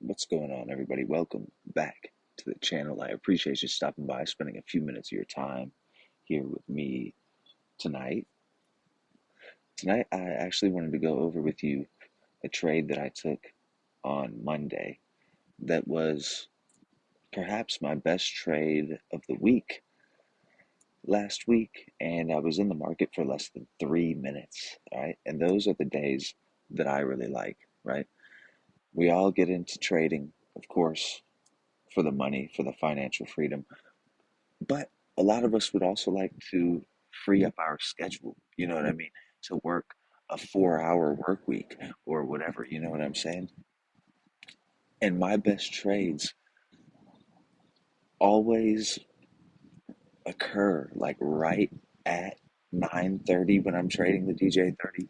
What's going on, everybody? Welcome back to the channel. I appreciate you stopping by, spending a few minutes of your time here with me tonight. Tonight, I actually wanted to go over with you a trade that I took on Monday that was perhaps my best trade of the week last week, and I was in the market for less than 3 minutes, all right? And those are the days that I really like, right? We all get into trading, of course, for the money, for the financial freedom. But a lot of us would also like to free up our schedule, you know what I mean? To work a 4 hour work week or whatever, you know what I'm saying? And my best trades always occur like right at 9:30 when I'm trading the DJ 30,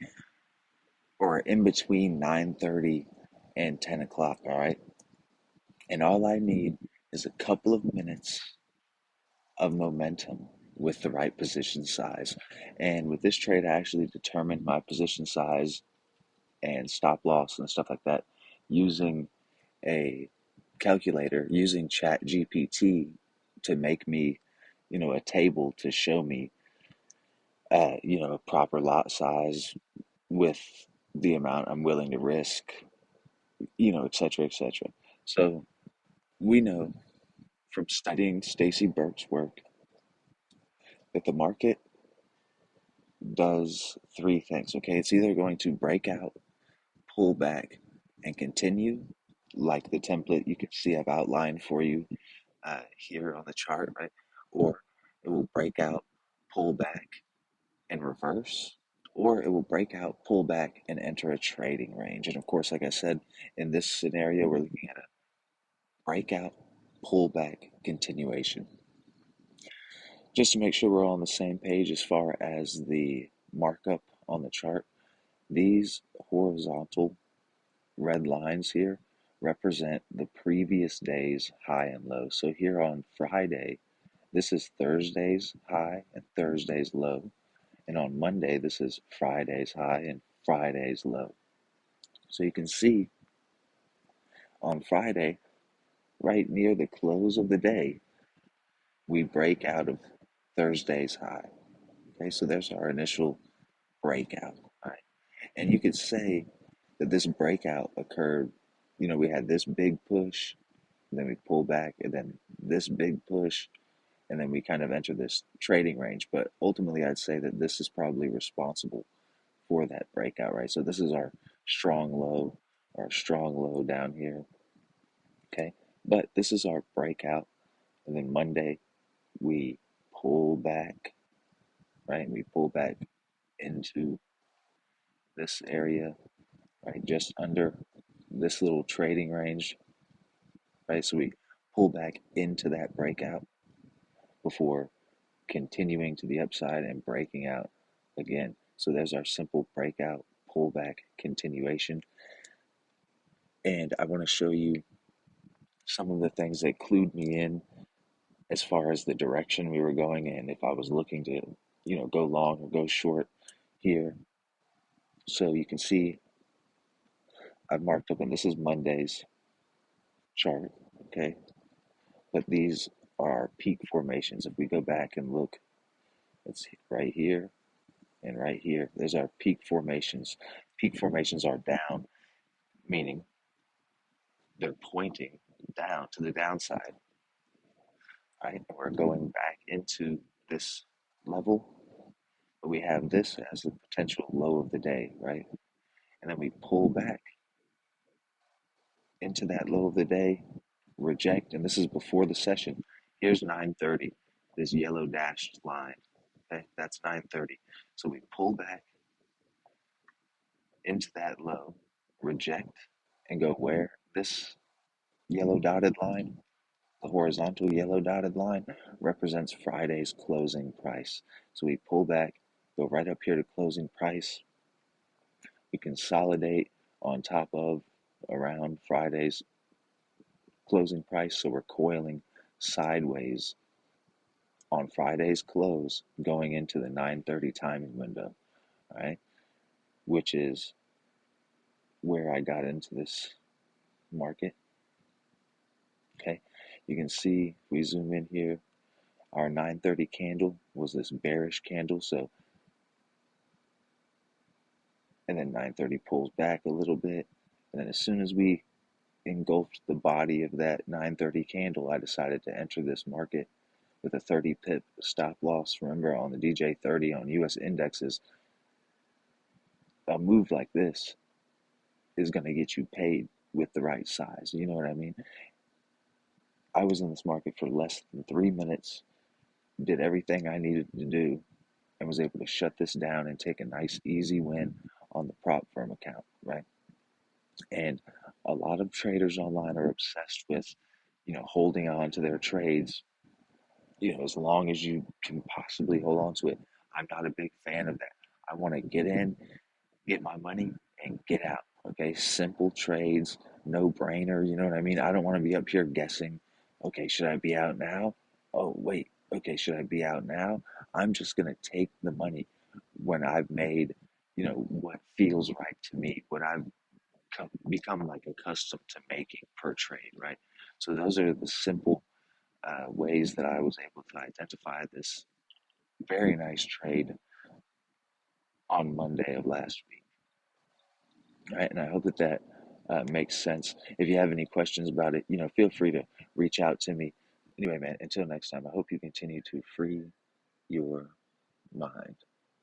or in between 9:30 and 10 o'clock, all right? And all I need is a couple of minutes of momentum with the right position size. And with this trade, I actually determined my position size and stop loss and stuff like that using a calculator, using Chat GPT to make me, a table to show me, a proper lot size with the amount I'm willing to risk, et cetera, et cetera. So we know from studying Stacy Burke's work that the market does three things. Okay, it's either going to break out, pull back, and continue, like the template you can see I've outlined for you here on the chart, right? Or it will break out, pull back, and reverse, or it will break out, pull back, and enter a trading range. And of course, like I said, in this scenario, we're looking at a breakout, pullback, continuation. Just to make sure we're all on the same page as far as the markup on the chart, these horizontal red lines here represent the previous day's high and low. So here on Friday, this is Thursday's high and Thursday's low. And on Monday, this is Friday's high and Friday's low. So you can see on Friday, right near the close of the day, we break out of Thursday's high. Okay, so there's our initial breakout. All right. And you could say that this breakout occurred, we had this big push, and then we pull back, and then this big push, and then we kind of enter this trading range. But ultimately, I'd say that this is probably responsible for that breakout, right? So this is our strong low down here, okay? But this is our breakout, and then Monday we pull back, right? We pull back into this area, right? Just under this little trading range, right? So we pull back into that breakout before continuing to the upside and breaking out again. So there's our simple breakout, pullback, continuation. And I want to show you some of the things that clued me in as far as the direction we were going in, if I was looking to, go long or go short here. So you can see I've marked up, and this is Monday's chart, okay? But these are peak formations. If we go back and look, it's right here and right here. There's our peak formations. Peak formations are down, meaning they're pointing down to the downside, right? And we're going back into this level, but we have this as the potential low of the day, right? And then we pull back into that low of the day, reject, and this is before the session. Here's 9:30, this yellow dashed line. Okay, that's 9:30. So we pull back into that low, reject, and go where? This yellow dotted line, the horizontal yellow dotted line, represents Friday's closing price. So we pull back, go right up here to closing price. We consolidate on top of around Friday's closing price. So we're coiling sideways on Friday's close going into the 9:30 timing window, all right? Which is where I got into this market. Okay, you can see if we zoom in here, our 9:30 candle was this bearish candle. So, and then 9:30 pulls back a little bit. And then as soon as we engulfed the body of that 9:30 candle, I decided to enter this market with a 30 pip stop loss. Remember, on the DJ30 on US indexes, a move like this is going to get you paid with the right size. You know what I mean? I was in this market for less than 3 minutes, did everything I needed to do, and was able to shut this down and take a nice, easy win on the prop firm account, right? And a lot of traders online are obsessed with, holding on to their trades, as long as you can possibly hold on to it. I'm not a big fan of that. I want to get in, get my money, and get out. Okay, simple trades, no brainer. You know what I mean? I don't want to be up here guessing. Okay, should I be out now? Oh, wait. Okay, should I be out now? I'm just gonna take the money when I've made, what feels right to me, what I've become like accustomed to making per trade, right? So those are the simple ways that I was able to identify this very nice trade on Monday of last week. Right, and I hope that makes sense. If you have any questions about it, feel free to reach out to me. Anyway, man, until next time, I hope you continue to free your mind.